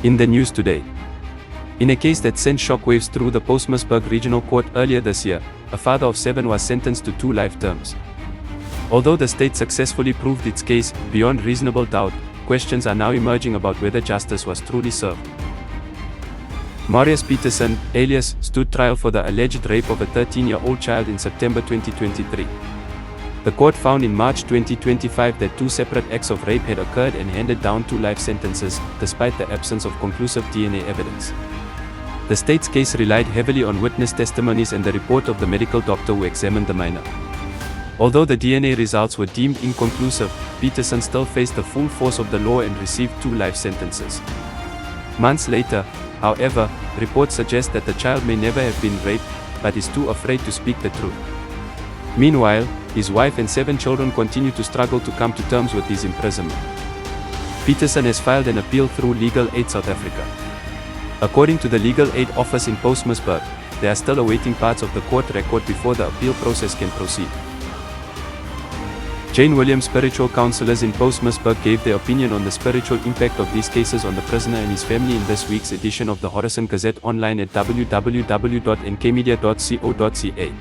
In the news today. In a case that sent shockwaves through the Postmasburg Regional Court earlier this year, a father of 7 was sentenced to 2 life terms. Although the state successfully proved its case beyond reasonable doubt, questions are now emerging about whether justice was truly served. Marius Peterson, alias, stood trial for the alleged rape of a 13-year-old child in September 2023. The court found in March 2025 that 2 separate acts of rape had occurred and handed down 2 life sentences, despite the absence of conclusive DNA evidence. The state's case relied heavily on witness testimonies and the report of the medical doctor who examined the minor. Although the DNA results were deemed inconclusive, Peterson still faced the full force of the law and received 2 life sentences. Months later, however, reports suggest that the child may never have been raped, but is too afraid to speak the truth. Meanwhile, his wife and 7 children continue to struggle to come to terms with his imprisonment. Peterson has filed an appeal through Legal Aid South Africa. According to the Legal Aid Office in Postmasburg, they are still awaiting parts of the court record before the appeal process can proceed. Jane Williams, spiritual counselors in Postmasburg, gave their opinion on the spiritual impact of these cases on the prisoner and his family in this week's edition of the Horizon Gazette online at www.nkmedia.co.za.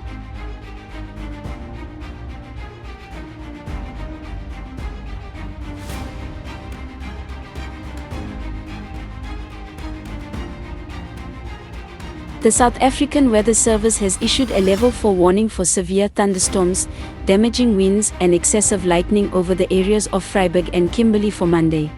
The South African Weather Service has issued a Level 4 warning for severe thunderstorms, damaging winds and excessive lightning over the areas of Vryburg and Kimberley for Monday.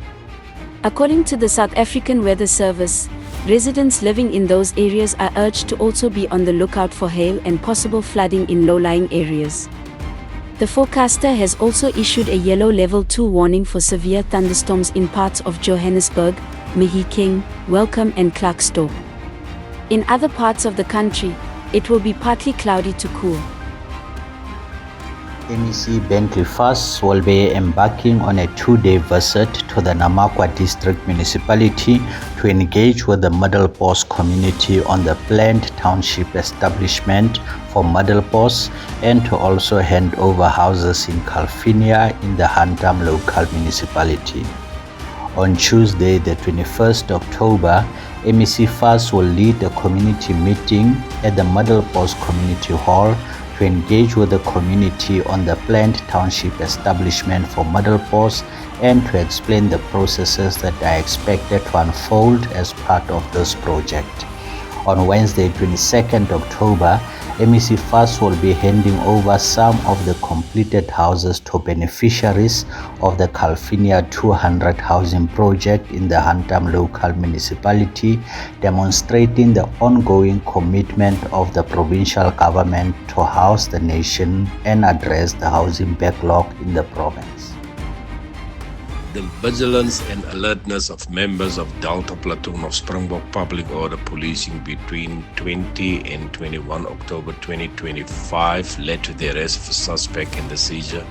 According to the South African Weather Service, residents living in those areas are urged to also be on the lookout for hail and possible flooding in low-lying areas. The forecaster has also issued a yellow Level 2 warning for severe thunderstorms in parts of Johannesburg, Mahikeng, Welcome and Klerksdorp. In other parts of the country, it will be partly cloudy to cool. MEC Bentley Fuss will be embarking on a 2-day visit to the Namakwa District Municipality to engage with the Middelpos community on the planned township establishment for Middelpos and to also hand over houses in Calvinia in the Hantam local municipality. On Tuesday, the 21st October, MEC Fuss will lead a community meeting at the Middelpos Community Hall to engage with the community on the planned township establishment for Middelpos and to explain the processes that are expected to unfold as part of this project. On Wednesday, 22nd October, MEC Fuss will be handing over some of the completed houses to beneficiaries of the Calvinia 200 housing project in the Hantam local municipality, demonstrating the ongoing commitment of the provincial government to house the nation and address the housing backlog in the province. The vigilance and alertness of members of Delta Platoon of Springbok Public Order Policing between 20 and 21 October 2025 led to the arrest of a suspect in the seizure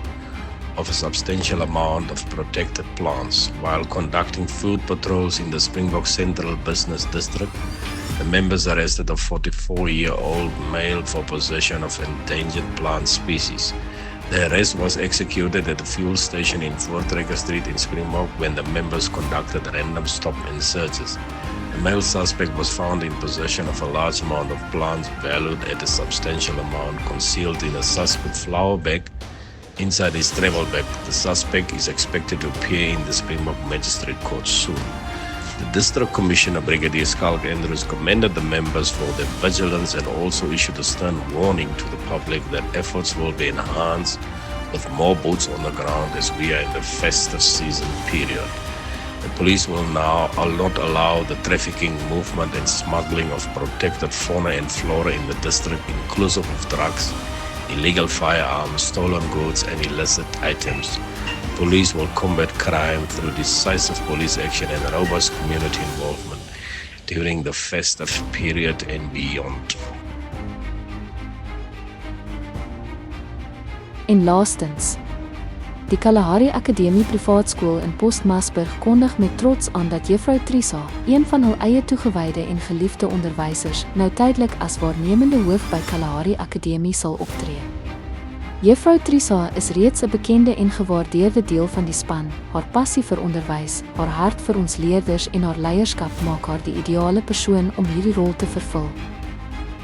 of a substantial amount of protected plants. While conducting food patrols in the Springbok Central Business District, the members arrested a 44-year-old male for possession of endangered plant species. The arrest was executed at the fuel station in Voortrekker Street in Springbok when the members conducted random stop and searches. The male suspect was found in possession of a large amount of plants valued at a substantial amount concealed in a suspect flower bag inside his travel bag. The suspect is expected to appear in the Springbok Magistrate Court soon. The District Commissioner Brigadier Skalk Andrews commended the members for their vigilance and also issued a stern warning to the public that efforts will be enhanced with more boots on the ground as we are in the festive season period. The police will now not allow the trafficking, movement and smuggling of protected fauna and flora in the district, inclusive of drugs, illegal firearms, stolen goods and illicit items. Police will combat crime through decisive police action and robust community involvement during the festive period and beyond. En laastens, die Kalahari Akademie Privaatskool in Postmasburg kondig met trots aan dat Juffrou Trisa, een van hul eie toegewyde en geliefde onderwysers, nou tydelik as waarnemende hoof by Kalahari Akademie sal optree. Juffrou Trisa is reeds 'n bekende en gewaardeerde deel van die span. Haar passie vir onderwys, haar hart vir ons leerders en haar leierskap maak haar die ideale persoon om hierdie rol te vervul.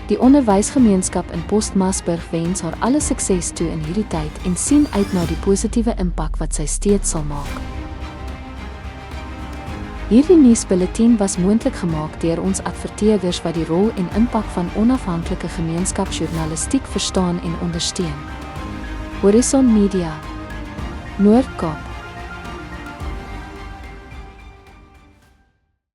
Die onderwysgemeenskap in Postmasburg wens haar alle sukses toe in hierdie tyd en sien uit na die positiewe impak wat sy steeds sal maak. Hierdie nuusbulletin was moontlik gemaak deur ons adverteerders wat die rol en impak van onafhanklike gemeenskapsjournalistiek verstaan en ondersteun. Horizon Media, Noord-Kaap.